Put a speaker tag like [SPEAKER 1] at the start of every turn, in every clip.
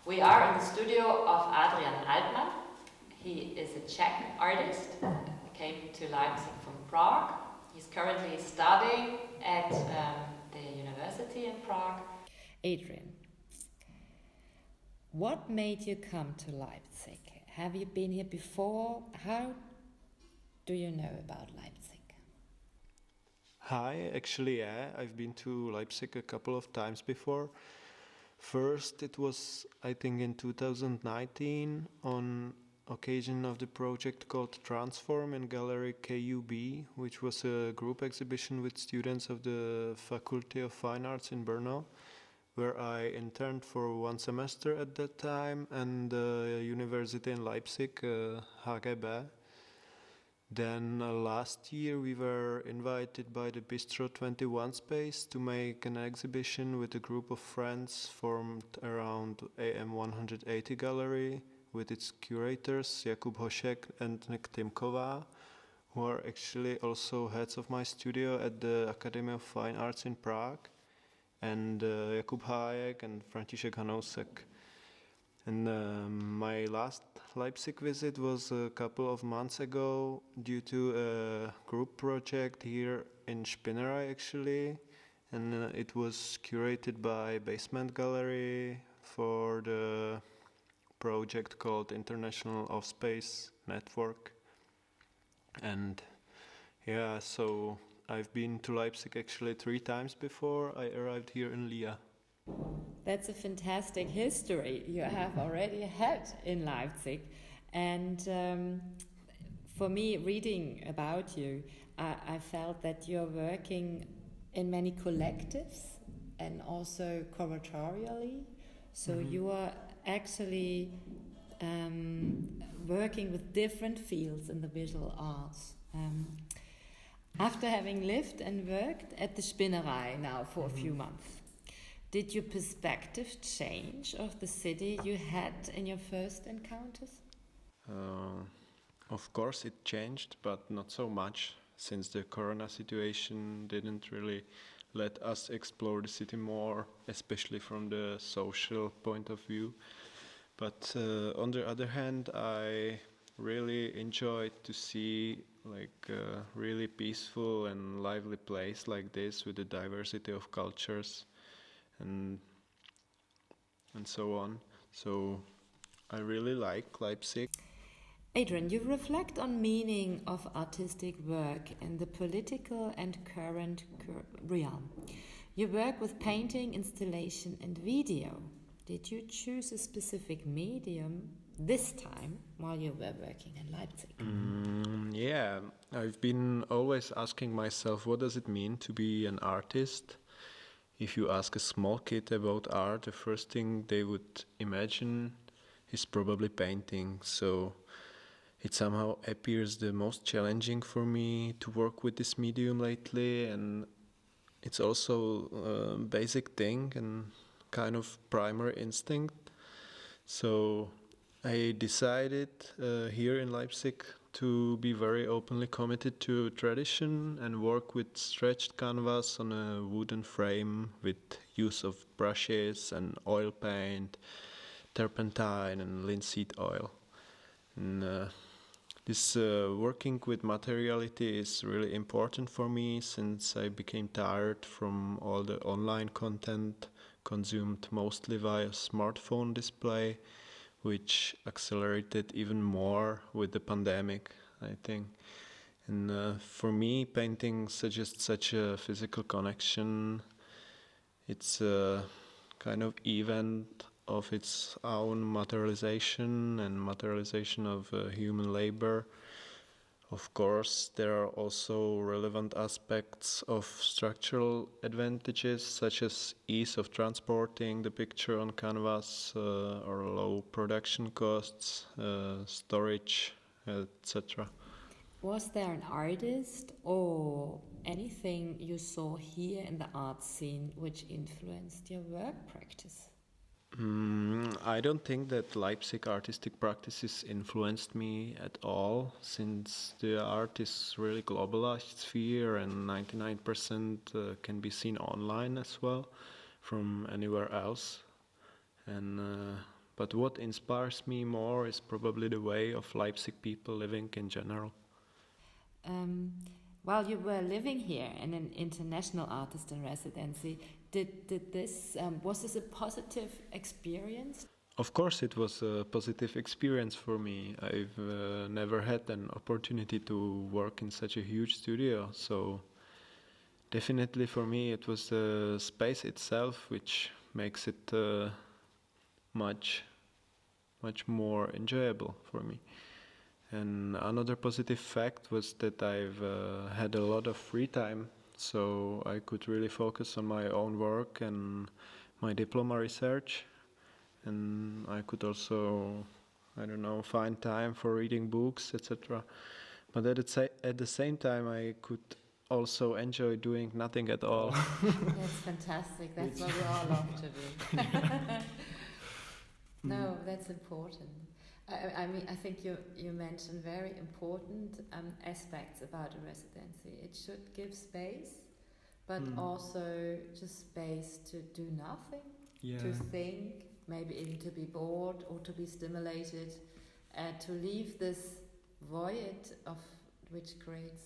[SPEAKER 1] We are in the studio of Adrian Altman. He is a Czech artist, came to Leipzig from Prague. He's currently studying at the university in Prague.
[SPEAKER 2] Adrian, what made you come to Leipzig? Have you been here before? How do you know about Leipzig?
[SPEAKER 3] Hi, actually, yeah, I've been to Leipzig a couple of times before. First, it was, I think, in 2019 on occasion of the project called Transform in Gallery KUB, which was a group exhibition with students of the Faculty of Fine Arts in Brno, where I interned for 1 semester at that time, and the university in Leipzig, HGB. Then last year we were invited by the Bistro 21 space to make an exhibition with a group of friends formed around AM 180 gallery with its curators Jakub, Hošek and Timková, who are actually also heads of my studio at the Academy of Fine Arts in Prague, and Jakub Hájek and František Hanousek. And my last Leipzig visit was a couple of months ago due to a group project here in Spinnerei actually, and it was curated by Basement Gallery for the project called International Offspace Network. And yeah, so I've been to Leipzig actually 3 times before I arrived here in LIA.
[SPEAKER 2] That's a fantastic history you have already had in Leipzig. And for me, reading about you, I felt that you're working in many collectives and also curatorially. So you are actually working with different fields in the visual arts. After having lived and worked at the Spinnerei now for a few months, did your perspective change of the city you had in your first encounters?
[SPEAKER 3] Of course it changed, but not so much, since the corona situation didn't really let us explore the city more, especially from the social point of view. But on the other hand, I really enjoyed to see like a really peaceful and lively place like this with a diversity of cultures and so on. So I really like Leipzig.
[SPEAKER 2] Adrian, you reflect on meaning of artistic work in the political and current realm. You work with painting, installation and video. Did you choose a specific medium this time while you were working in Leipzig?
[SPEAKER 3] Yeah, I've been always asking myself, what does it mean to be an artist? If you ask a small kid about art, the first thing they would imagine is probably painting. So it somehow appears the most challenging for me to work with this medium lately, and it's also a basic thing and kind of primary instinct. So I decided here in Leipzig to be very openly committed to tradition and work with stretched canvas on a wooden frame with use of brushes and oil paint, turpentine and linseed oil. And this working with materiality is really important for me, since I became tired from all the online content consumed mostly via smartphone display, which accelerated even more with the pandemic, I think. And for me, painting suggests such a physical connection. It's a kind of event of its own materialization and materialization of human labor. Of course, there are also relevant aspects of structural advantages, such as ease of transporting the picture on canvas or low production costs, storage, etc.
[SPEAKER 2] Was there an artist or anything you saw here in the art scene which influenced your work practice?
[SPEAKER 3] I don't think that Leipzig artistic practices influenced me at all, since the art is really globalized sphere and 99% can be seen online as well from anywhere else. And But what inspires me more is probably the way of Leipzig people living in general.
[SPEAKER 2] While you were living here in an international artist in residency, was this a positive experience?
[SPEAKER 3] Of course, it was a positive experience for me. I've never had an opportunity to work in such a huge studio, so definitely for me it was the space itself which makes it much more enjoyable for me. And another positive fact was that I've had a lot of free time, so I could really focus on my own work and my diploma research. And I could also, find time for reading books, etc. But at the same time, I could also enjoy doing nothing at all.
[SPEAKER 2] That's fantastic. That's what we all love to do. No, that's important. I mean, I think you mentioned very important aspects about a residency. It should give space, but also just space to do nothing, to think, maybe even to be bored or to be stimulated, to leave this void of which creates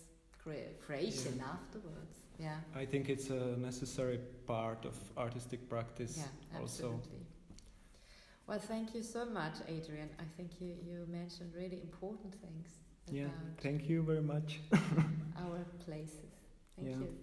[SPEAKER 2] creation afterwards. Yeah,
[SPEAKER 4] I think it's a necessary part of artistic practice.
[SPEAKER 2] Yeah,
[SPEAKER 4] also.
[SPEAKER 2] absolutely. Well, thank you so much, Adrian. I think you mentioned really important things.
[SPEAKER 4] Yeah,
[SPEAKER 2] about
[SPEAKER 4] thank you very much.
[SPEAKER 2] our places. Thank you.